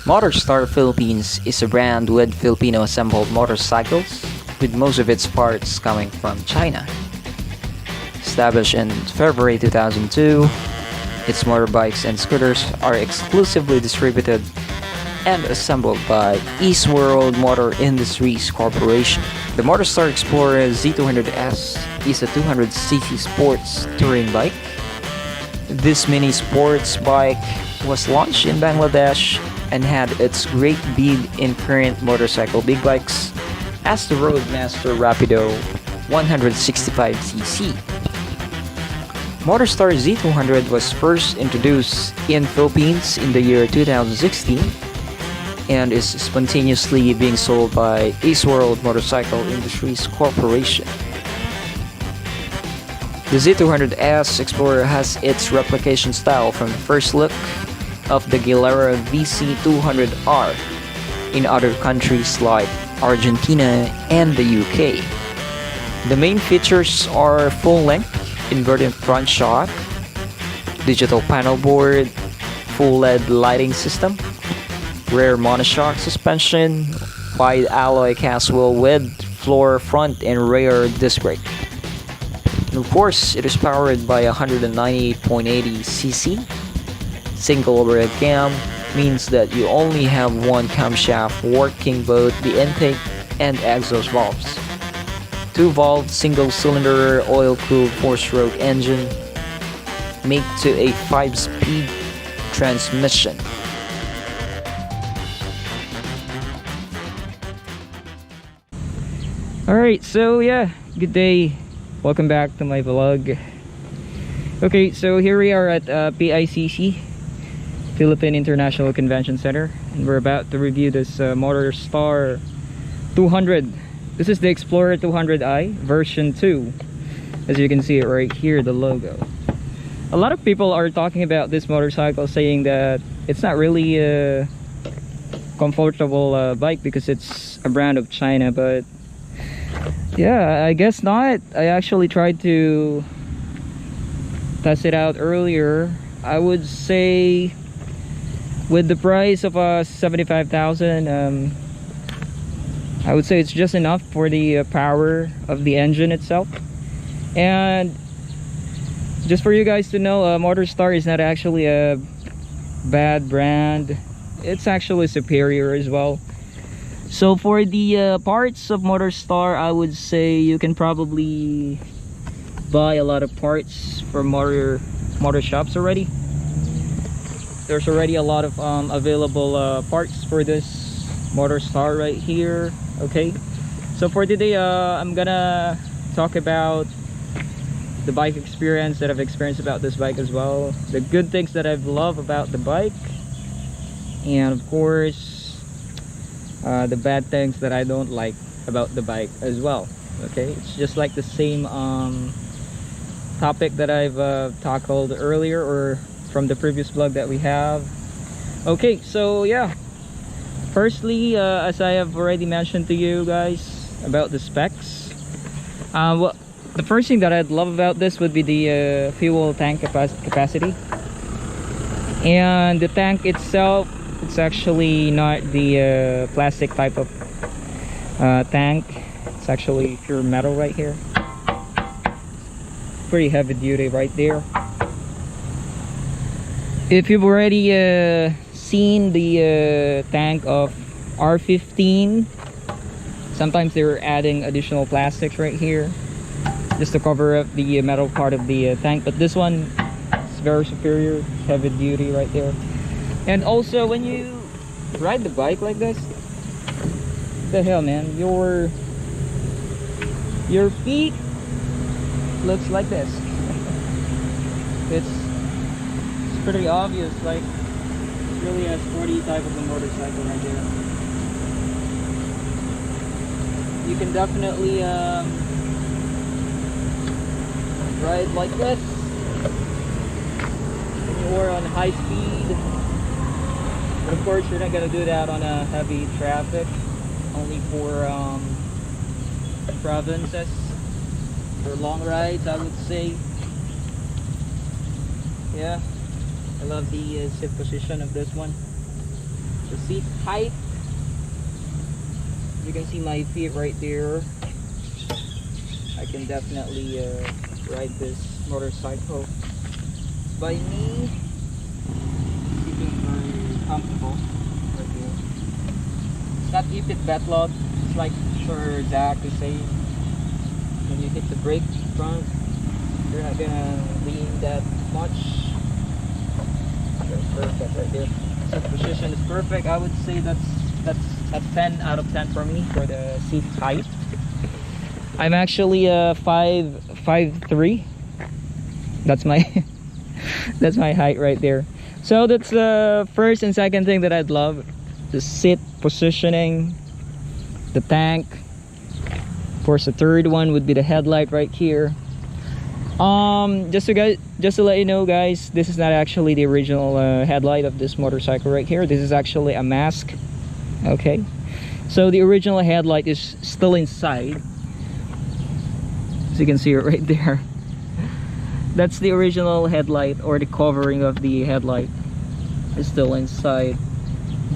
Motorstar Philippines is a brand with Filipino assembled motorcycles, with most of its parts coming from China. Established in February 2002, its motorbikes and scooters are exclusively distributed and assembled by Eastworld Motor Industries Corporation. The Motorstar Explorer Z200 II is a 200cc sports touring bike. This mini sports bike was launched in Bangladesh and had its great beat in current motorcycle big bikes as the Roadmaster Rapido 165cc. Motorstar Z200 was first introduced in Philippines in the year 2016 and is spontaneously being sold by Eastworld Motorcycle Industries Corporation. The Z200S Explorer has its replication style from the first look of the Gilera VC200R in other countries like Argentina and the UK. The main features are full-length inverted front shock, digital panel board, full LED lighting system, rear monoshock suspension, wide alloy cast wheel with floor front and rear disc brake. And of course, it is powered by 198.80cc. Single overhead cam means that you only have one camshaft working both the intake and exhaust valves. 2-valve single-cylinder oil-cooled 4-stroke engine make to a 5-speed transmission. Alright, so yeah, good day. Welcome back to my vlog. Okay, so here we are at PICC, Philippine International Convention Center, and we're about to review this Motorstar 200. This is the Explorer 200i version 2. As you can see it right here, the logo. A lot of people are talking about this motorcycle, saying that it's not really a comfortable bike because it's a brand of China, but yeah, I guess not. I actually tried to test it out earlier. I would say with the price of 75,000, I would say it's just enough for the power of the engine itself. And just for you guys to know, Motorstar is not actually a bad brand. It's actually superior as well. So for the parts of Motorstar, I would say you can probably buy a lot of parts from motor shops already. There's already a lot of available parts for this Motorstar right here. Okay, so for today I'm gonna talk about the bike experience that I've experienced about this bike as well, the good things that I've loved about the bike, and of course the bad things that I don't like about the bike as well. Okay, it's just like the same topic that I've tackled earlier or from the previous vlog that we have. Okay, so yeah, firstly, as I have already mentioned to you guys about the specs, well, the first thing that I'd love about this would be the fuel tank capacity. And the tank itself, it's actually not the plastic type of tank. It's actually pure metal right here. Pretty heavy duty right there. If you've already seen the tank of R15, sometimes they're adding additional plastics right here just to cover up the metal part of the tank, but this one is very superior, heavy duty right there. And also when you ride the bike like this, what the hell, man, your feet looks like this. It's pretty obvious, like really a sporty type of a motorcycle right there. You can definitely ride like this or on high speed, but of course you're not gonna do that on a heavy traffic, only for provinces, for long rides I would say. Yeah, I love the seat position of this one. The seat height, you can see my feet right there. I can definitely ride this motorcycle by me. Sitting very comfortable right here. It's not ipit betlog. It's like Sir Zach is saying. When you hit the brake front, you're not gonna lean that much. That's perfect right there. Seat position is perfect. I would say that's a 10 out of 10 for me for the seat height. I'm actually 5'3". That's my that's my height right there. So that's the first and second thing that I'd love: the seat positioning, the tank. Of course, the third one would be the headlight right here. Just to let you know, guys, this is not actually the original headlight of this motorcycle right here. This is actually a mask. Okay, so the original headlight is still inside, as you can see it right there. That's the original headlight, or the covering of the headlight is still inside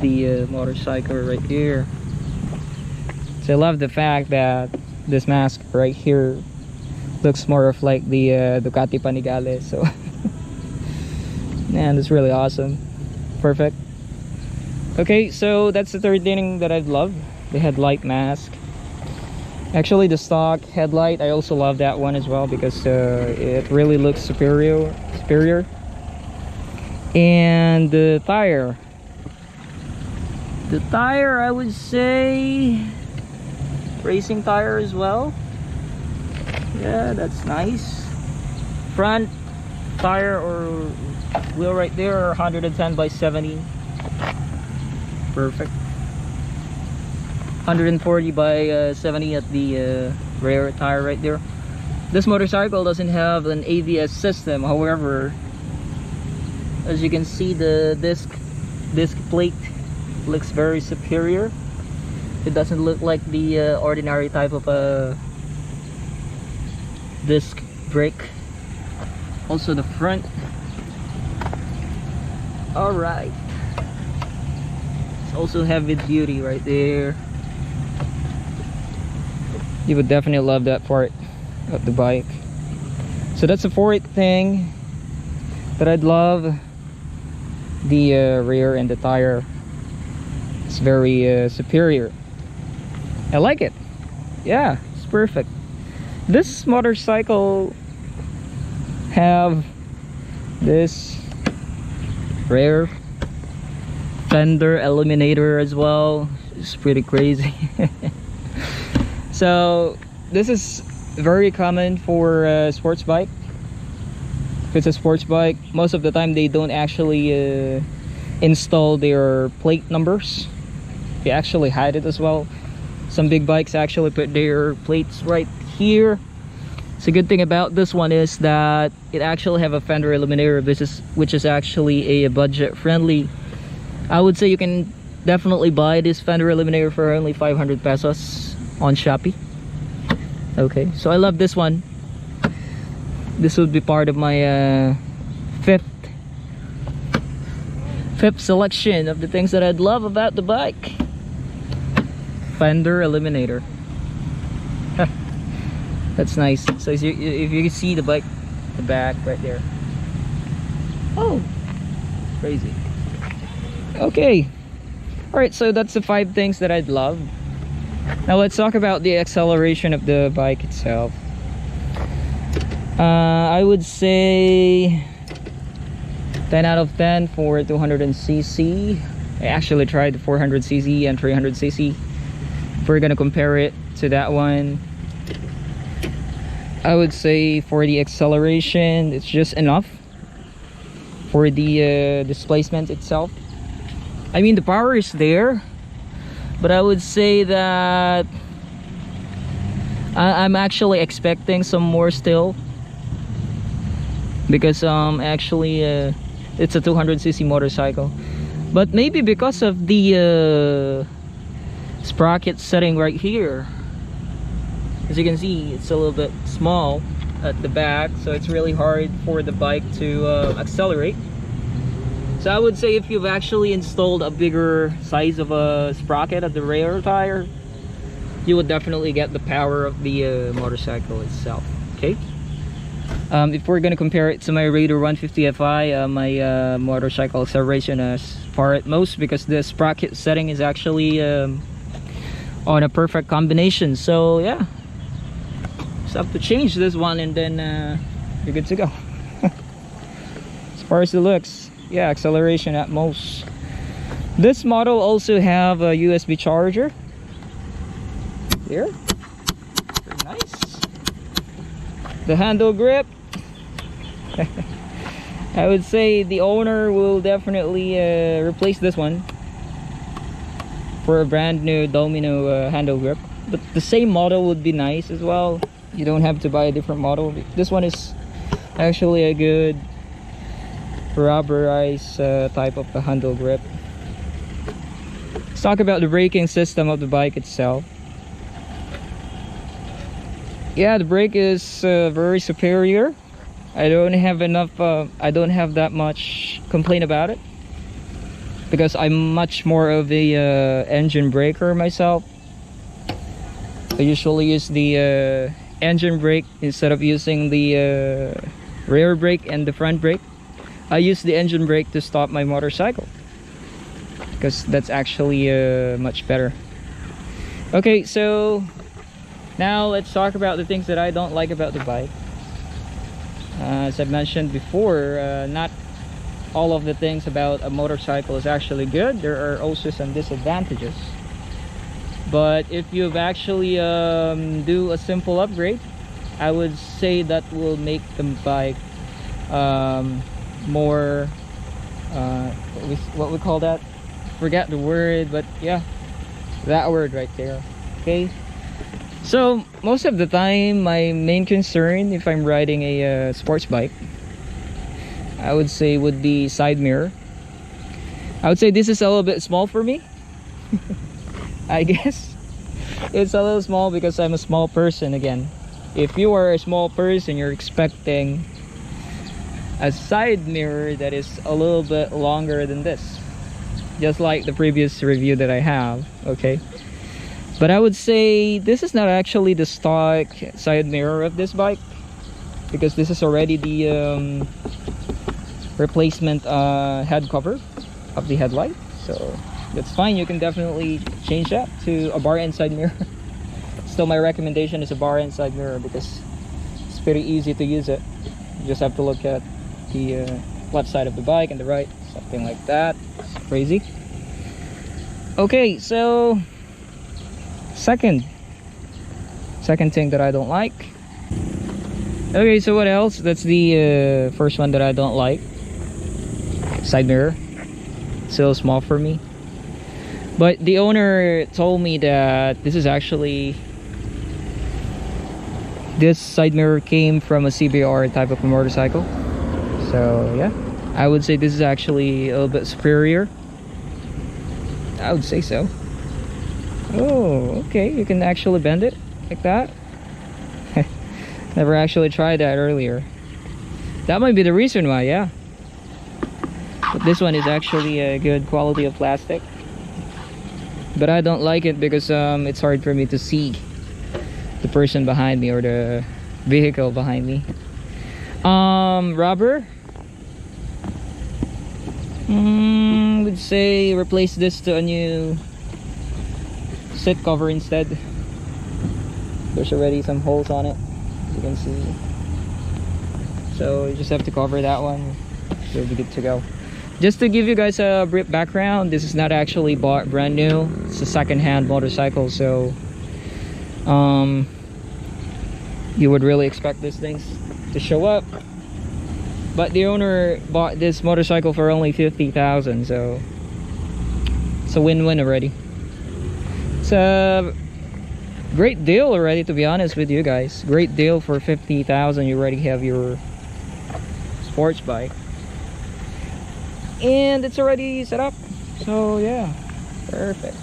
the motorcycle right here. So I love the fact that this mask right here looks more of like the Ducati Panigale. So man, that's really awesome. Perfect. Okay, so that's the third thing that I love: the headlight mask. Actually, the stock headlight, I also love that one as well, because it really looks superior. And the tire, I would say racing tire as well. Yeah, that's nice. Front tire or wheel right there are 110 by 70. Perfect. 140 by 70 at the rear tire right there. This motorcycle doesn't have an ABS system. However, as you can see, the disc plate looks very superior. It doesn't look like the ordinary type of disc brake. Also the front. Alright, it's also heavy duty right there. You would definitely love that part of the bike. So that's the fourth thing that I'd love: the rear and the tire. It's very superior. I like it. Yeah, it's perfect. This motorcycle have this rear fender eliminator as well. It's pretty crazy. So this is very common for a sports bike. If it's a sports bike, most of the time they don't actually install their plate numbers. They actually hide it as well. Some big bikes actually put their plates right here. So good thing about this one is that it actually have a fender eliminator, which is actually a budget friendly. I would say you can definitely buy this fender eliminator for only 500 pesos on Shopee. Okay, so I love this one. This would be part of my fifth selection of the things that I'd love about the bike. Fender eliminator. That's nice. So if you can see the bike, the back right there. Oh, crazy. Okay, all right, so that's the 5 things that I'd love. Now let's talk about the acceleration of the bike itself. I would say 10 out of 10 for 200cc. I actually tried the 400cc and 300cc. If we're gonna compare it to that one, I would say for the acceleration, it's just enough. For the displacement itself, I mean, the power is there, but I would say that I'm actually expecting some more still, because actually it's a 200cc motorcycle. But maybe because of the sprocket setting right here, as you can see, it's a little bit small at the back, so it's really hard for the bike to accelerate. So I would say if you've actually installed a bigger size of a sprocket at the rear tire, you would definitely get the power of the motorcycle itself. Okay. If we're gonna compare it to my Raider 150 Fi, my motorcycle acceleration is far at most, because the sprocket setting is actually on a perfect combination. So yeah, just have to change this one and then you're good to go. As far as it looks, yeah, acceleration at most. This model also have a USB charger here. Very nice. The handle grip, I would say the owner will definitely replace this one for a brand new Domino handle grip, but the same model would be nice as well. You don't have to buy a different model. This one is actually a good rubberized type of a handle grip. Let's talk about the braking system of the bike itself. Yeah, the brake is very superior. I don't have that much complaint about it, because I'm much more of a engine braker myself. I usually use the engine brake instead of using the rear brake and the front brake. I use the engine brake to stop my motorcycle, because that's actually much better. Okay, so now let's talk about the things that I don't like about the bike. As I mentioned before, not all of the things about a motorcycle is actually good. There are also some disadvantages. But if you've actually do a simple upgrade, I would say that will make the bike more what we call that, forget the word, but yeah, that word right there. Okay, so most of the time my main concern if I'm riding a sports bike, I would say, would be side mirror. I would say this is a little bit small for me. I guess it's a little small because I'm a small person. Again, if you are a small person, you're expecting a side mirror that is a little bit longer than this, just like the previous review that I have. Okay, but I would say this is not actually the stock side mirror of this bike, because this is already the replacement head cover of the headlight. So that's fine, you can definitely change that to a bar end side mirror. Still, my recommendation is a bar end side mirror, because it's pretty easy to use it. You just have to look at the left side of the bike and the right, something like that. It's crazy. Okay, so second thing that I don't like. Okay, so what else? That's the first one that I don't like. Side mirror, still small for me. But the owner told me that this side mirror came from a CBR type of a motorcycle. So yeah, I would say this is actually a little bit superior. I would say so. Oh, okay, you can actually bend it like that. Never actually tried that earlier. That might be the reason why, yeah. But this one is actually a good quality of plastic. But I don't like it because it's hard for me to see the person behind me or the vehicle behind me. Rubber, would say replace this to a new seat cover instead. There's already some holes on it, as you can see. So you just have to cover that one. You'll be good to go. Just to give you guys a brief background, this is not actually bought brand new. It's a second-hand motorcycle, so you would really expect these things to show up. But the owner bought this motorcycle for only 50,000, so it's a win-win already. It's a great deal already, to be honest with you guys. Great deal for 50,000. You already have your sports bike, and it's already set up. So yeah, perfect.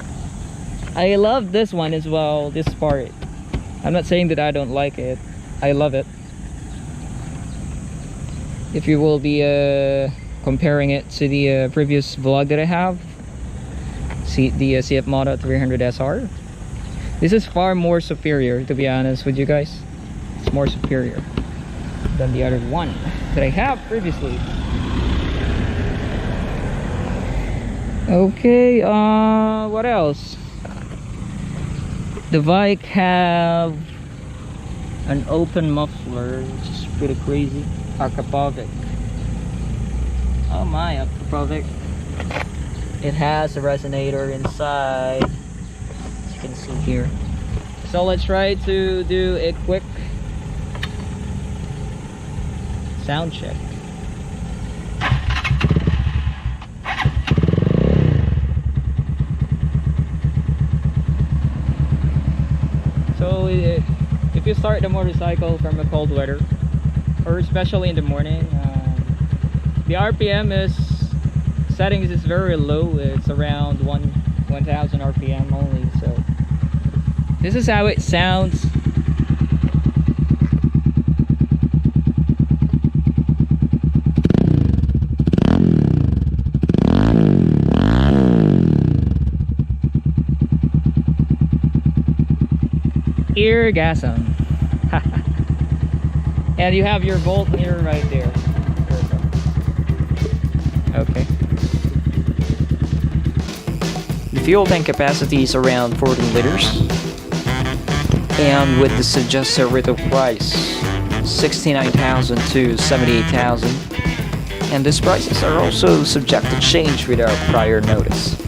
I love this one as well, this part. I'm not saying that I don't like it, I love it. If you will be comparing it to the previous vlog that I have, see the CF Moto 300 SR. This is far more superior, to be honest with you guys. It's more superior than the other one that I have previously. Okay, what else? The bike have an open muffler, which is pretty crazy. Akapovic. Oh my, Akapovic. It has a resonator inside, as you can see here. So let's try to do a quick sound check. So if you start the motorcycle from a cold weather, or especially in the morning, the RPM settings is very low. It's around 1000 RPM only. So this is how it sounds. Eargasm. And you have your volt meter right there. Okay. The fuel tank capacity is around 14 liters. And with the suggested retail price, 69,000 to 78,000. And these prices are also subject to change without prior notice.